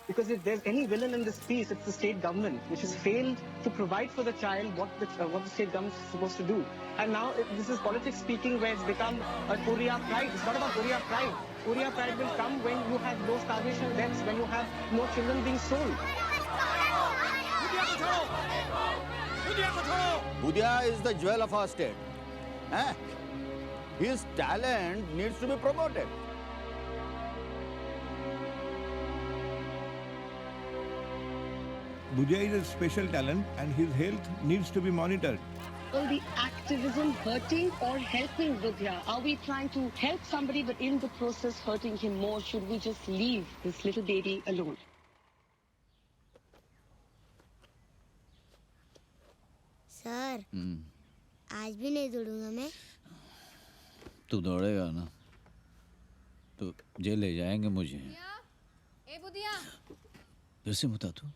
Because if there's any villain in this piece, it's the state government, which has failed to provide for the child what the state government is supposed to do. And now this is politics speaking, where it's become a Korea pride. It's not about Korea pride. Korea pride will come when you have no starvation deaths, when you have no children being sold. Budhia is the jewel of our state. Eh? His talent needs to be promoted. Budhia is a special talent and his health needs to be monitored. Will the activism hurting or helping Budhia? Are we trying to help somebody but in the process hurting him more? Should we just leave this little baby alone? Sir आज भी नहीं दौड़ूंगा मैं। तू दौड़ेगा ना तो jail ले जाएंगे मुझे। ए बुधिया फिर से मुता तू।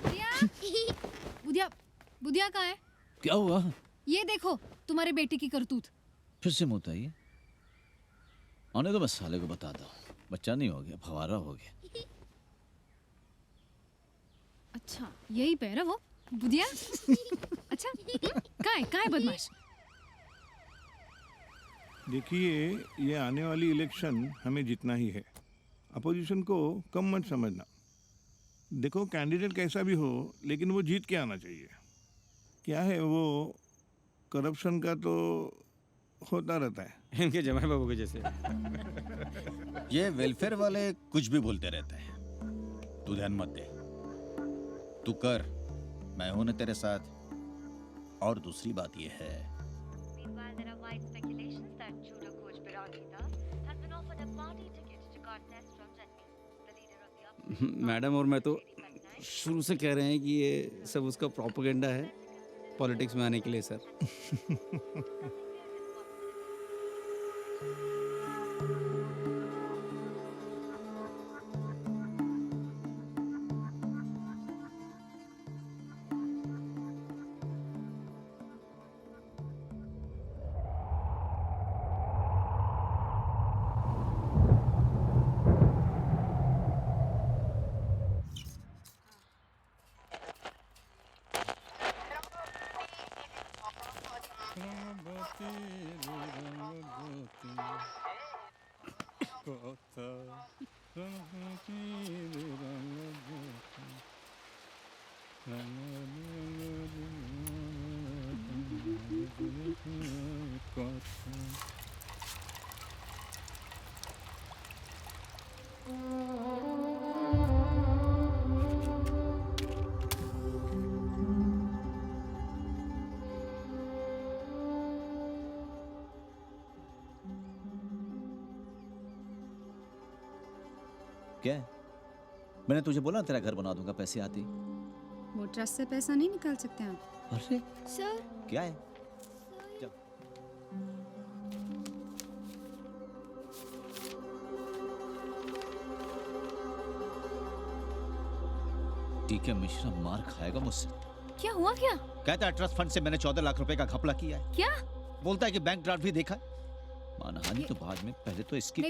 बुधिया बुधिया बुधिया कहाँ है? क्या हुआ? ये देखो तुम्हारे बेटे की करतूत। फिर से मुताइए। आने तो मैं साले को बताता हूँ। बच्चा नहीं हो गया, फवारा हो गया। अच्छा यही पे है ना वो बुधिया? अच्छा कहाँ है बदमाश? देखिए, ये आने वाली इलेक्शन हमें जीतना ही है। अपोजिशन को कम मत समझना। देखो, कैंडिडेट कैसा भी हो, लेकिन वो जीत के आना चाहिए। क्या है वो, करप्शन का तो होता रहता है। इनके जमाई बाबू के जैसे। ये वेलफेयर वाले कुछ भी बोलते रहते हैं। तू ध्यान मत दे। तू कर, मैं हूं ना तेरे साथ। और दूसरी बात ये है, मैडम और मैं तो शुरू से कह रहे हैं कि ये सब उसका प्रोपेगेंडा है पॉलिटिक्स में आने के लिए सर। क्या है? मैंने तुझे बोला तेरा घर बना दूंगा पैसे आते ही। वो ट्रस्ट से पैसा नहीं निकाल सकते आप। अरे सर क्या है? चल। ठीक है, मिश्रा मार खाएगा मुझसे। क्या हुआ क्या? कहता है ट्रस्ट फंड से मैंने 14 लाख रुपए का घपला किया है। क्या? बोलता है कि बैंक ड्राफ्ट भी देखा। मानहानि तो बाद में, पहले तो इसकी।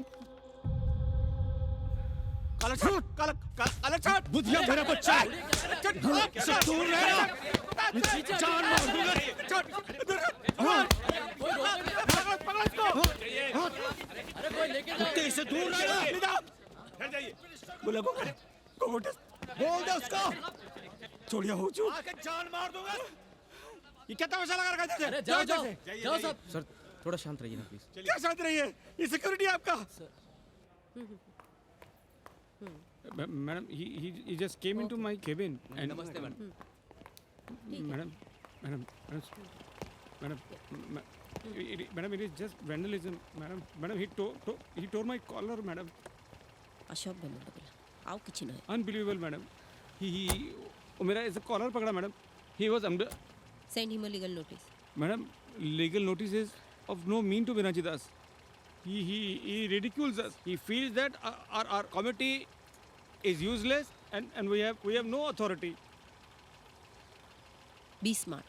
बुधिया मेरा बच्चा है। दूर रहना। जान मार दूंगा। कुत्ते से दूर रहना। बोला बोल दे उसको। छोड़िया हो चुक। जान मार दूंगा। ये क्या तमाशा लगा रखा है? जाओ साहब। सर थोड़ा शांत रहिए ना प्लीज। क्या शांत रहिए? ये सिक्योरिटी आपका? Madam he just came into my cabin and नमस्ते madam. Madam it is just vandalism madam he tore my collar madam. Ashok बेनोडोबिल आओ किचन है। Unbelievable madam. he मेरा ऐसे कॉलर पकड़ा madam. he was under। Send him a legal notice. Madam legal notice is of no mean to Binaji Das. He ridicules us. He feels that our committee is useless and we have no authority. Be smart.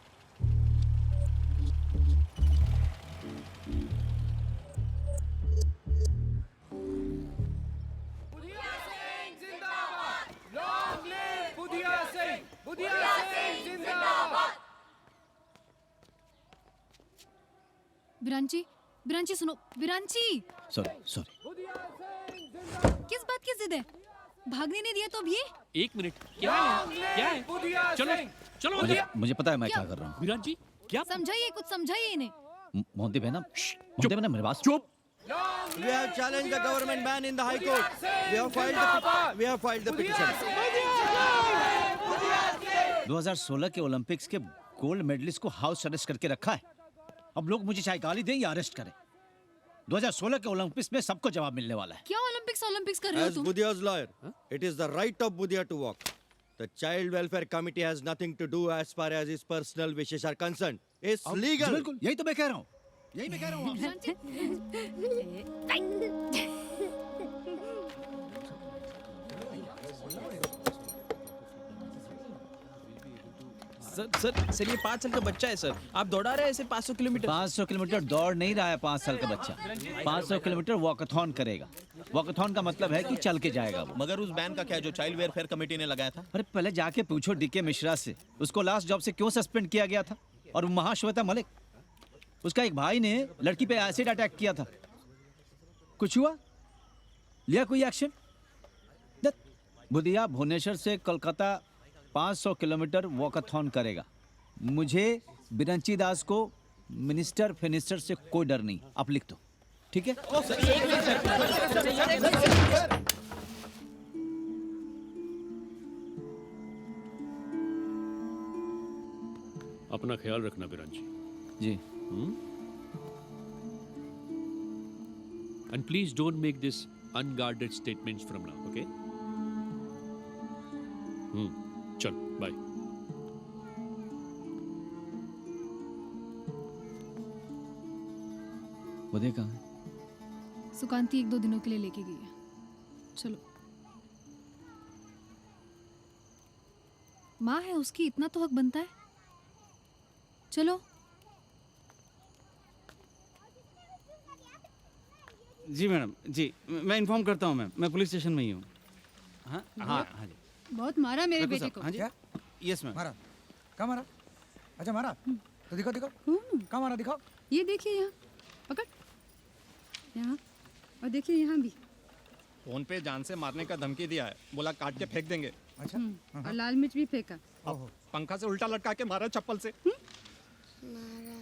Viranchi Viranchi सुनो Viranchi sorry किस बात की जिद है भागने नहीं दिया तो भी 1 मिनट क्या है चलो चलो मुझे पता है मैं क्या कर रहा हूँ। विराट जी क्या समझाइए कुछ समझाइए इन्हें मोहंती बहना मेरे पास चुप We have challenged the government ban in the High Court. We have filed the petition. 2016 के ओलंपिक्स के गोल्ड मेडलिस्ट को हाउस अरेस्ट करके रखा है। अब लोग मुझे चाहे गाली दें या अरेस्ट करें, 2016 के ओलंपिक्स में सबको जवाब मिलने वाला है। क्या ओलंपिक्स कर रहे हो As तुम? Budhya's lawyer, it is the right of Budhya to walk. The Child Welfare Committee has nothing to do as far as his personal wishes are concerned. It's legal. बिल्कुल यही तो मैं कह रहा हूँ, यही मैं कह रहा हूँ। सर ये 5 साल का बच्चा है सर, आप दौड़ा रहे हैं ऐसे 500 किलोमीटर। 500 किलोमीटर दौड़ नहीं रहा है 5 साल का बच्चा, 500 किलोमीटर वॉकथॉन करेगा। वॉकथॉन का मतलब है कि चल के जाएगा वो। मगर उस बैन का क्या जो चाइल्ड वेलफेयर कमेटी ने लगाया था? अरे पहले जाके पूछो डीके मिश्रा से, उसको लास्ट जॉब से क्यों सस्पेंड किया गया था। और महाश्वेता मलिक, उसका एक भाई ने लड़की पे एसिड अटैक किया था, कुछ हुआ? लिया कोई एक्शन? बुधिया भुवनेश्वर से कोलकाता 500 किलोमीटर वॉकथॉन करेगा। मुझे बिरंची दास को मिनिस्टर फिनिस्टर से कोई डर नहीं, आप लिख दो, ठीक है? अपना ख्याल रखना विराट जी। जी। And please don't make this unguarded statements from now, okay? चल बाय। बुधिया कहाँ है? सुकांती 1-2 दिनों के लिए लेके गई है, चलो। माँ है उसकी, इतना तो हक बनता है, चलो। जी मैडम जी, मैं इन्फॉर्म करता हूँ मैम, मैं पुलिस स्टेशन में ही हूँ। हाँ हाँ जी। बहुत मारा मेरे बेटे को। हाँ जी, यस मैम। मारा? कहाँ मारा? अच्छा मारा? तो दिखाओ कहाँ मारा, दिखाओ। ये देखिए यहाँ, पकड़ यहाँ, और देखिए यहाँ भी। फोन पे जान से मारने का धमकी दिया है, बोला काट के फेंक देंगे। अच्छा और लाल मिर्च भी फेंका। पंखा से उल्टा लटका के मारा चप्पल से।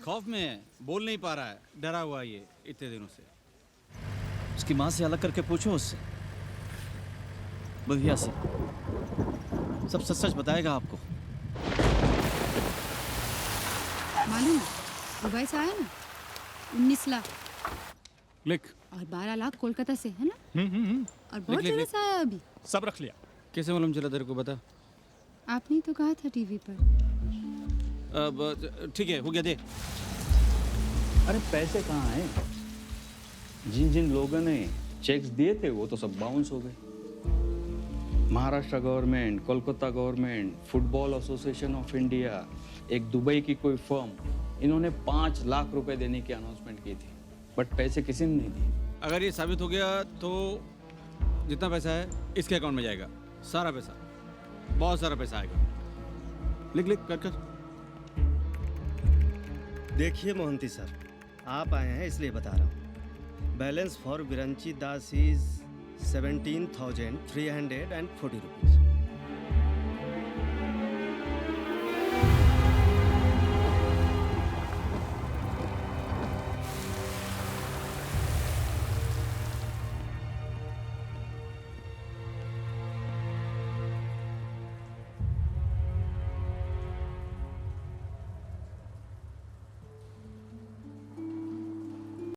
खौफ में है, बोल नहीं पा रहा है, डरा हुआ है ये इतने दिनों से। उसकी माँ से अलग करके पूछो उससे, बुधिया से, सब सच सच बताएगा आपको। मालूम है, दुबई से आया ना, 19 लाख लिख। और 12 लाख कोलकाता से, है ना? और बहुत जगह से आया अभी। सब रख लिया। कैसे मालूम चला तेरे को, बता। आपने तो कहा था टीवी पर। ठीक है, हो गया, दे। अरे पैसे कहाँ हैं? जिन जिन लोगों ने चेक्स दिए थे वो तो सब बाउंस हो गए। Maharashtra government, Kolkata government, football association of India, एक दुबई की कोई फर्म, इन्होंने 5 लाख रुपए देने की अनाउंसमेंट की थी, बट पैसे किसी ने नहीं दिए। अगर ये साबित हो गया तो जितना पैसा है इसके अकाउंट में जाएगा, सारा पैसा, बहुत सारा पैसा आएगा। लिख लिख कर कर। देखिए मोहंती सर, आप आए हैं इसलिए बता रहा हूँ। Balance for Biranchi Das is 17,340 rupees.